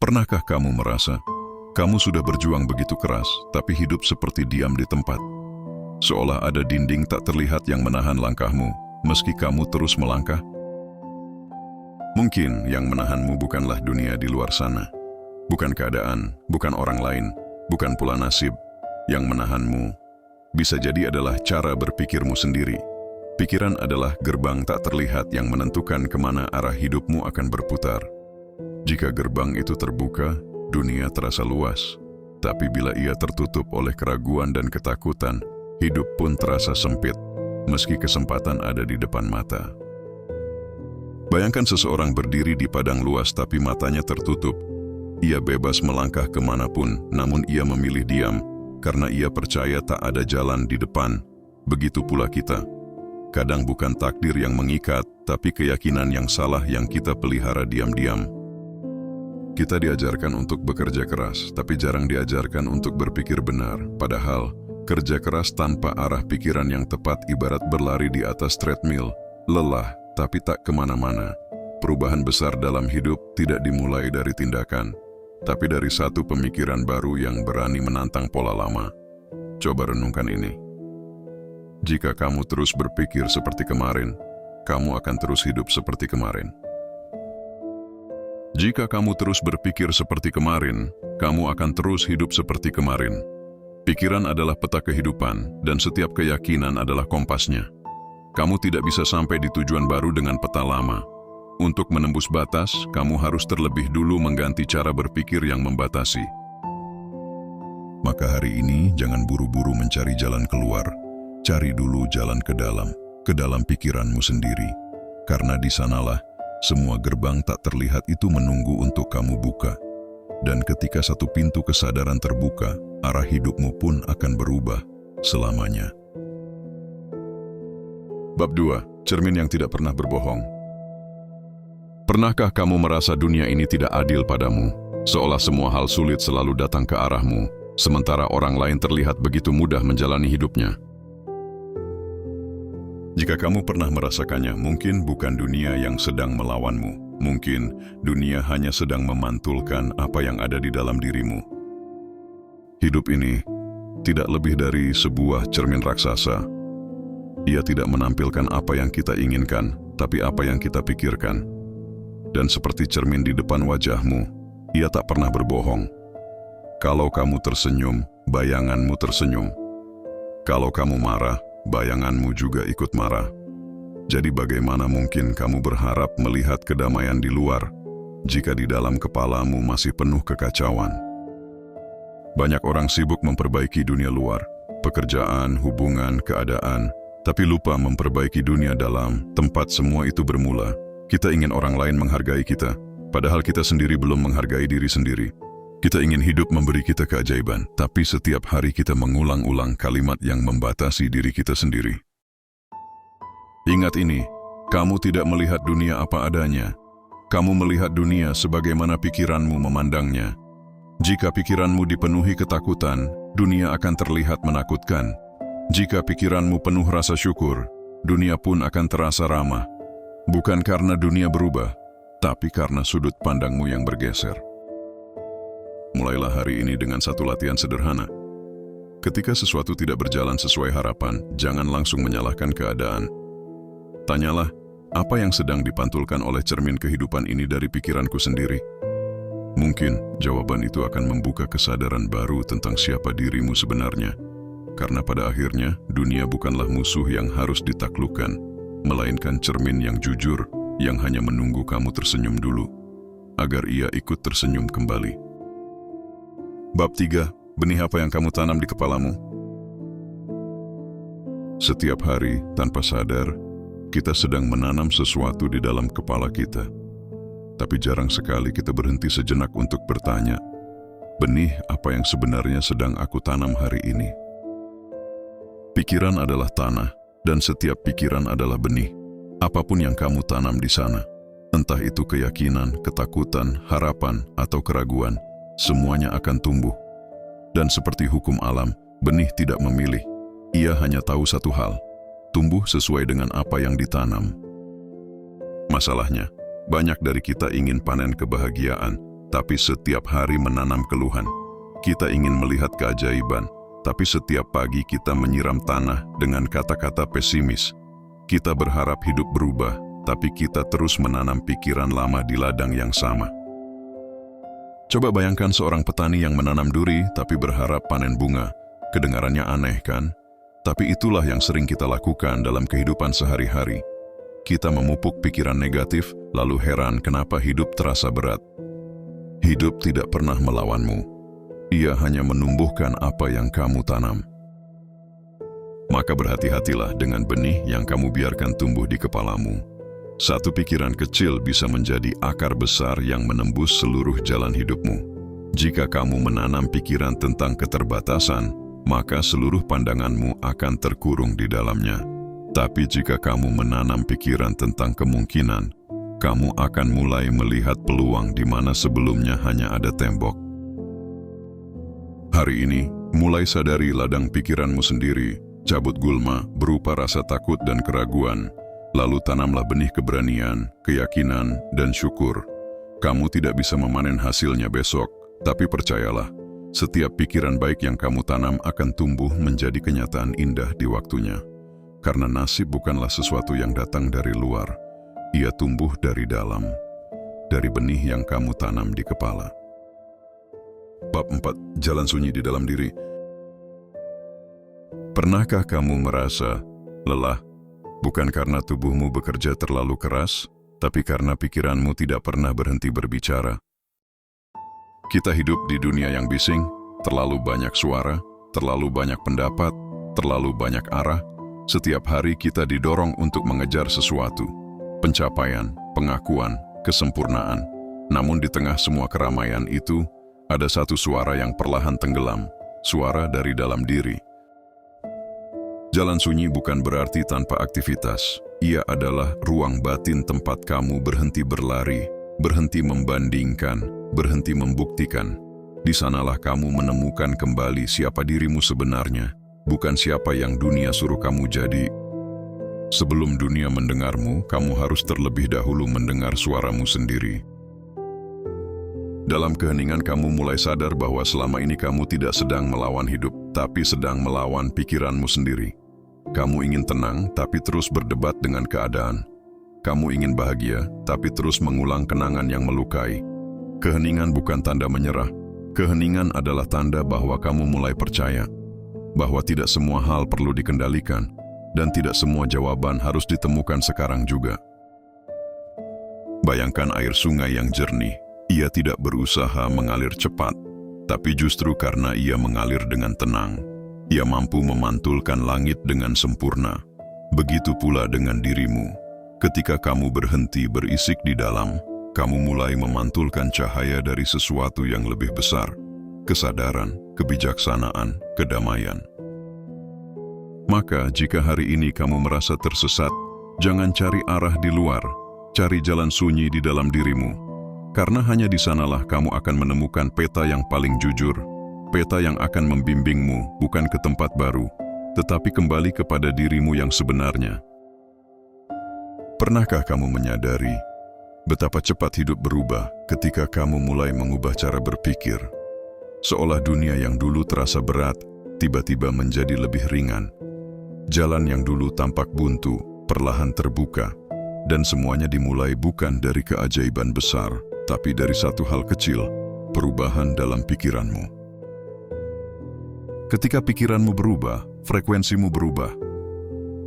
Pernahkah kamu merasa, kamu sudah berjuang begitu keras, tapi hidup seperti diam di tempat? Seolah ada dinding tak terlihat yang menahan langkahmu, meski kamu terus melangkah? Mungkin yang menahanmu bukanlah dunia di luar sana. Bukan keadaan, bukan orang lain, bukan pula nasib. Yang menahanmu bisa jadi adalah cara berpikirmu sendiri. Pikiran adalah gerbang tak terlihat yang menentukan kemana arah hidupmu akan berputar. Jika gerbang itu terbuka, dunia terasa luas. Tapi bila ia tertutup oleh keraguan dan ketakutan, hidup pun terasa sempit, meski kesempatan ada di depan mata. Bayangkan seseorang berdiri di padang luas tapi matanya tertutup. Ia bebas melangkah kemanapun, namun ia memilih diam, karena ia percaya tak ada jalan di depan. Begitu pula kita. Kadang bukan takdir yang mengikat, tapi keyakinan yang salah yang kita pelihara diam-diam. Kita diajarkan untuk bekerja keras, tapi jarang diajarkan untuk berpikir benar. Padahal, kerja keras tanpa arah pikiran yang tepat ibarat berlari di atas treadmill, lelah, tapi tak kemana-mana. Perubahan besar dalam hidup tidak dimulai dari tindakan, tapi dari satu pemikiran baru yang berani menantang pola lama. Coba renungkan ini. Jika kamu terus berpikir seperti kemarin, kamu akan terus hidup seperti kemarin. Jika kamu terus berpikir seperti kemarin, kamu akan terus hidup seperti kemarin. Pikiran adalah peta kehidupan, dan setiap keyakinan adalah kompasnya. Kamu tidak bisa sampai di tujuan baru dengan peta lama. Untuk menembus batas, kamu harus terlebih dulu mengganti cara berpikir yang membatasi. Maka hari ini jangan buru-buru mencari jalan keluar. Cari dulu jalan ke dalam pikiranmu sendiri. Karena di sanalah semua gerbang tak terlihat itu menunggu untuk kamu buka. Dan ketika satu pintu kesadaran terbuka, arah hidupmu pun akan berubah selamanya. Bab 2. Cermin yang tidak pernah berbohong. Pernahkah kamu merasa dunia ini tidak adil padamu? Seolah semua hal sulit selalu datang ke arahmu, sementara orang lain terlihat begitu mudah menjalani hidupnya. Jika kamu pernah merasakannya, mungkin bukan dunia yang sedang melawanmu. Mungkin dunia hanya sedang memantulkan apa yang ada di dalam dirimu. Hidup ini tidak lebih dari sebuah cermin raksasa. Ia tidak menampilkan apa yang kita inginkan, tapi apa yang kita pikirkan. Dan seperti cermin di depan wajahmu, ia tak pernah berbohong. Kalau kamu tersenyum, bayanganmu tersenyum. Kalau kamu marah, bayanganmu juga ikut marah. Jadi bagaimana mungkin kamu berharap melihat kedamaian di luar, jika di dalam kepalamu masih penuh kekacauan? Banyak orang sibuk memperbaiki dunia luar, pekerjaan, hubungan, keadaan, tapi lupa memperbaiki dunia dalam, tempat semua itu bermula. Kita ingin orang lain menghargai kita, padahal kita sendiri belum menghargai diri sendiri. Kita ingin hidup memberi kita keajaiban, tapi setiap hari kita mengulang-ulang kalimat yang membatasi diri kita sendiri. Ingat ini, kamu tidak melihat dunia apa adanya. Kamu melihat dunia sebagaimana pikiranmu memandangnya. Jika pikiranmu dipenuhi ketakutan, dunia akan terlihat menakutkan. Jika pikiranmu penuh rasa syukur, dunia pun akan terasa ramah. Bukan karena dunia berubah, tapi karena sudut pandangmu yang bergeser. Mulailah hari ini dengan satu latihan sederhana. Ketika sesuatu tidak berjalan sesuai harapan, jangan langsung menyalahkan keadaan. Tanyalah, apa yang sedang dipantulkan oleh cermin kehidupan ini dari pikiranku sendiri? Mungkin jawaban itu akan membuka kesadaran baru tentang siapa dirimu sebenarnya. Karena pada akhirnya, dunia bukanlah musuh yang harus ditaklukkan, melainkan cermin yang jujur, yang hanya menunggu kamu tersenyum dulu, agar ia ikut tersenyum kembali. Bab 3. Benih apa yang kamu tanam di kepalamu? Setiap hari, tanpa sadar, kita sedang menanam sesuatu di dalam kepala kita. Tapi jarang sekali kita berhenti sejenak untuk bertanya, benih apa yang sebenarnya sedang aku tanam hari ini? Pikiran adalah tanah, dan setiap pikiran adalah benih. Apapun yang kamu tanam di sana, entah itu keyakinan, ketakutan, harapan, atau keraguan, semuanya akan tumbuh. Dan seperti hukum alam, benih tidak memilih. Ia hanya tahu satu hal, tumbuh sesuai dengan apa yang ditanam. Masalahnya, banyak dari kita ingin panen kebahagiaan, tapi setiap hari menanam keluhan. Kita ingin melihat keajaiban, tapi setiap pagi kita menyiram tanah dengan kata-kata pesimis. Kita berharap hidup berubah, tapi kita terus menanam pikiran lama di ladang yang sama. Coba bayangkan seorang petani yang menanam duri tapi berharap panen bunga. Kedengarannya aneh kan? Tapi itulah yang sering kita lakukan dalam kehidupan sehari-hari. Kita memupuk pikiran negatif, lalu heran kenapa hidup terasa berat. Hidup tidak pernah melawanmu. Ia hanya menumbuhkan apa yang kamu tanam. Maka berhati-hatilah dengan benih yang kamu biarkan tumbuh di kepalamu. Satu pikiran kecil bisa menjadi akar besar yang menembus seluruh jalan hidupmu. Jika kamu menanam pikiran tentang keterbatasan, maka seluruh pandanganmu akan terkurung di dalamnya. Tapi jika kamu menanam pikiran tentang kemungkinan, kamu akan mulai melihat peluang di mana sebelumnya hanya ada tembok. Hari ini, mulai sadari ladang pikiranmu sendiri, cabut gulma berupa rasa takut dan keraguan, lalu tanamlah benih keberanian, keyakinan, dan syukur. Kamu tidak bisa memanen hasilnya besok, tapi percayalah, setiap pikiran baik yang kamu tanam akan tumbuh menjadi kenyataan indah di waktunya. Karena nasib bukanlah sesuatu yang datang dari luar, ia tumbuh dari dalam, dari benih yang kamu tanam di kepala. Bab 4. Jalan sunyi di dalam diri. Pernahkah kamu merasa lelah, bukan karena tubuhmu bekerja terlalu keras, tapi karena pikiranmu tidak pernah berhenti berbicara? Kita hidup di dunia yang bising, terlalu banyak suara, terlalu banyak pendapat, terlalu banyak arah. Setiap hari kita didorong untuk mengejar sesuatu, pencapaian, pengakuan, kesempurnaan. Namun di tengah semua keramaian itu, ada satu suara yang perlahan tenggelam, suara dari dalam diri. Jalan sunyi bukan berarti tanpa aktivitas. Ia adalah ruang batin tempat kamu berhenti berlari, berhenti membandingkan, berhenti membuktikan. Di sanalah kamu menemukan kembali siapa dirimu sebenarnya, bukan siapa yang dunia suruh kamu jadi. Sebelum dunia mendengarmu, kamu harus terlebih dahulu mendengar suaramu sendiri. Dalam keheningan kamu mulai sadar bahwa selama ini kamu tidak sedang melawan hidup, tapi sedang melawan pikiranmu sendiri. Kamu ingin tenang, tapi terus berdebat dengan keadaan. Kamu ingin bahagia, tapi terus mengulang kenangan yang melukai. Keheningan bukan tanda menyerah. Keheningan adalah tanda bahwa kamu mulai percaya, bahwa tidak semua hal perlu dikendalikan, dan tidak semua jawaban harus ditemukan sekarang juga. Bayangkan air sungai yang jernih. Ia tidak berusaha mengalir cepat, tapi justru karena ia mengalir dengan tenang, ia mampu memantulkan langit dengan sempurna. Begitu pula dengan dirimu. Ketika kamu berhenti berisik di dalam, kamu mulai memantulkan cahaya dari sesuatu yang lebih besar, kesadaran, kebijaksanaan, kedamaian. Maka jika hari ini kamu merasa tersesat, jangan cari arah di luar, cari jalan sunyi di dalam dirimu. Karena hanya di sanalah kamu akan menemukan peta yang paling jujur, peta yang akan membimbingmu bukan ke tempat baru, tetapi kembali kepada dirimu yang sebenarnya. Pernahkah kamu menyadari betapa cepat hidup berubah ketika kamu mulai mengubah cara berpikir? Seolah dunia yang dulu terasa berat, tiba-tiba menjadi lebih ringan. Jalan yang dulu tampak buntu, perlahan terbuka, dan semuanya dimulai bukan dari keajaiban besar, tapi dari satu hal kecil, perubahan dalam pikiranmu. Ketika pikiranmu berubah, frekuensimu berubah.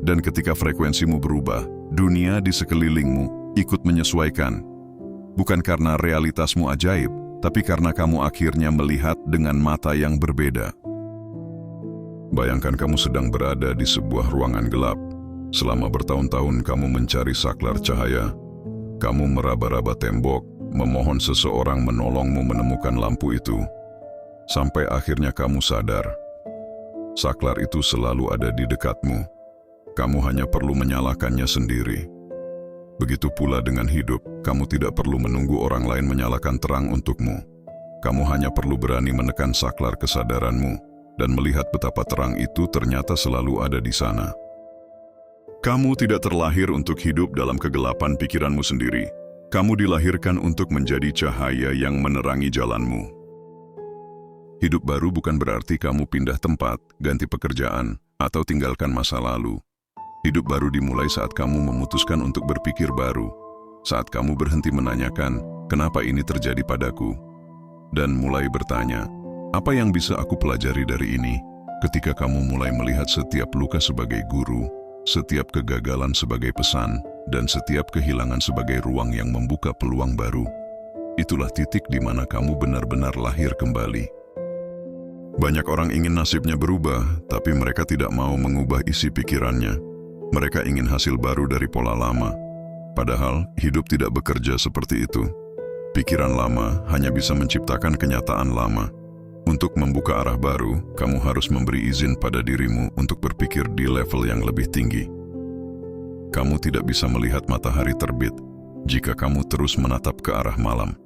Dan ketika frekuensimu berubah, dunia di sekelilingmu ikut menyesuaikan. Bukan karena realitasmu ajaib, tapi karena kamu akhirnya melihat dengan mata yang berbeda. Bayangkan kamu sedang berada di sebuah ruangan gelap. Selama bertahun-tahun kamu mencari saklar cahaya. Kamu meraba-raba tembok, memohon seseorang menolongmu menemukan lampu itu. Sampai akhirnya kamu sadar, saklar itu selalu ada di dekatmu. Kamu hanya perlu menyalakannya sendiri. Begitu pula dengan hidup, kamu tidak perlu menunggu orang lain menyalakan terang untukmu. Kamu hanya perlu berani menekan saklar kesadaranmu dan melihat betapa terang itu ternyata selalu ada di sana. Kamu tidak terlahir untuk hidup dalam kegelapan pikiranmu sendiri. Kamu dilahirkan untuk menjadi cahaya yang menerangi jalanmu. Hidup baru bukan berarti kamu pindah tempat, ganti pekerjaan, atau tinggalkan masa lalu. Hidup baru dimulai saat kamu memutuskan untuk berpikir baru, saat kamu berhenti menanyakan, kenapa ini terjadi padaku? Dan mulai bertanya, apa yang bisa aku pelajari dari ini? Ketika kamu mulai melihat setiap luka sebagai guru, setiap kegagalan sebagai pesan, dan setiap kehilangan sebagai ruang yang membuka peluang baru, itulah titik di mana kamu benar-benar lahir kembali. Banyak orang ingin nasibnya berubah, tapi mereka tidak mau mengubah isi pikirannya. Mereka ingin hasil baru dari pola lama. Padahal, hidup tidak bekerja seperti itu. Pikiran lama hanya bisa menciptakan kenyataan lama. Untuk membuka arah baru, kamu harus memberi izin pada dirimu untuk berpikir di level yang lebih tinggi. Kamu tidak bisa melihat matahari terbit jika kamu terus menatap ke arah malam.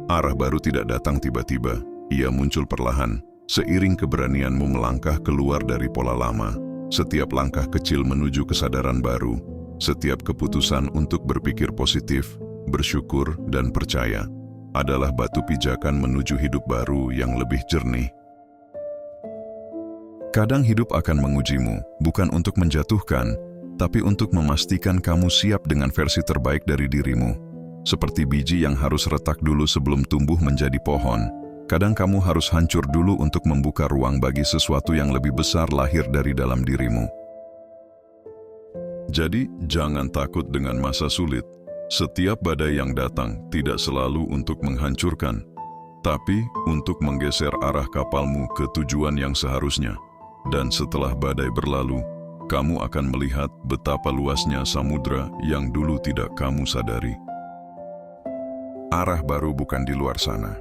Arah baru tidak datang tiba-tiba, ia muncul perlahan, seiring keberanianmu melangkah keluar dari pola lama. Setiap langkah kecil menuju kesadaran baru, setiap keputusan untuk berpikir positif, bersyukur, dan percaya adalah batu pijakan menuju hidup baru yang lebih jernih. Kadang hidup akan mengujimu, bukan untuk menjatuhkan, tapi untuk memastikan kamu siap dengan versi terbaik dari dirimu. Seperti biji yang harus retak dulu sebelum tumbuh menjadi pohon, kadang kamu harus hancur dulu untuk membuka ruang bagi sesuatu yang lebih besar lahir dari dalam dirimu. Jadi, jangan takut dengan masa sulit. Setiap badai yang datang tidak selalu untuk menghancurkan, tapi untuk menggeser arah kapalmu ke tujuan yang seharusnya. Dan setelah badai berlalu, kamu akan melihat betapa luasnya samudra yang dulu tidak kamu sadari. Arah baru bukan di luar sana.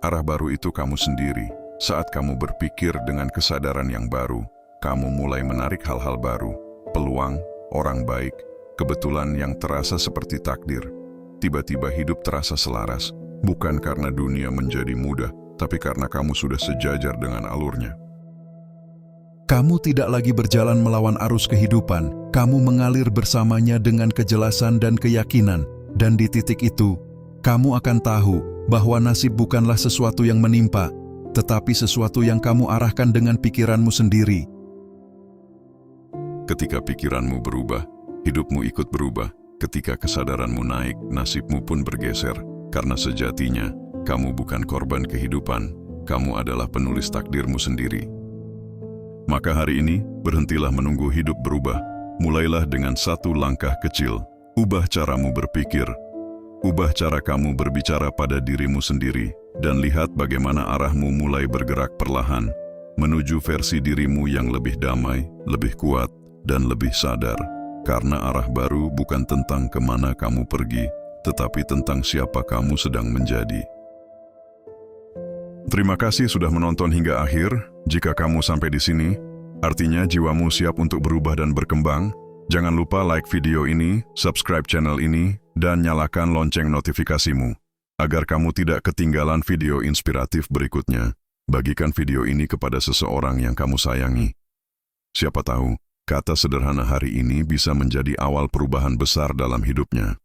Arah baru itu kamu sendiri. Saat kamu berpikir dengan kesadaran yang baru, kamu mulai menarik hal-hal baru, peluang, orang baik, kebetulan yang terasa seperti takdir. Tiba-tiba hidup terasa selaras, bukan karena dunia menjadi mudah, tapi karena kamu sudah sejajar dengan alurnya. Kamu tidak lagi berjalan melawan arus kehidupan, kamu mengalir bersamanya dengan kejelasan dan keyakinan, dan di titik itu, kamu akan tahu bahwa nasib bukanlah sesuatu yang menimpa, tetapi sesuatu yang kamu arahkan dengan pikiranmu sendiri. Ketika pikiranmu berubah, hidupmu ikut berubah. Ketika kesadaranmu naik, nasibmu pun bergeser. Karena sejatinya, kamu bukan korban kehidupan, kamu adalah penulis takdirmu sendiri. Maka hari ini, berhentilah menunggu hidup berubah. Mulailah dengan satu langkah kecil. Ubah caramu berpikir. Ubah cara kamu berbicara pada dirimu sendiri. Dan lihat bagaimana arahmu mulai bergerak perlahan, menuju versi dirimu yang lebih damai, lebih kuat, dan lebih sadar. Karena arah baru bukan tentang kemana kamu pergi, tetapi tentang siapa kamu sedang menjadi. Terima kasih sudah menonton hingga akhir. Jika kamu sampai di sini, artinya jiwamu siap untuk berubah dan berkembang. Jangan lupa like video ini, subscribe channel ini, dan nyalakan lonceng notifikasimu, agar kamu tidak ketinggalan video inspiratif berikutnya. Bagikan video ini kepada seseorang yang kamu sayangi. Siapa tahu, kata sederhana hari ini bisa menjadi awal perubahan besar dalam hidupnya.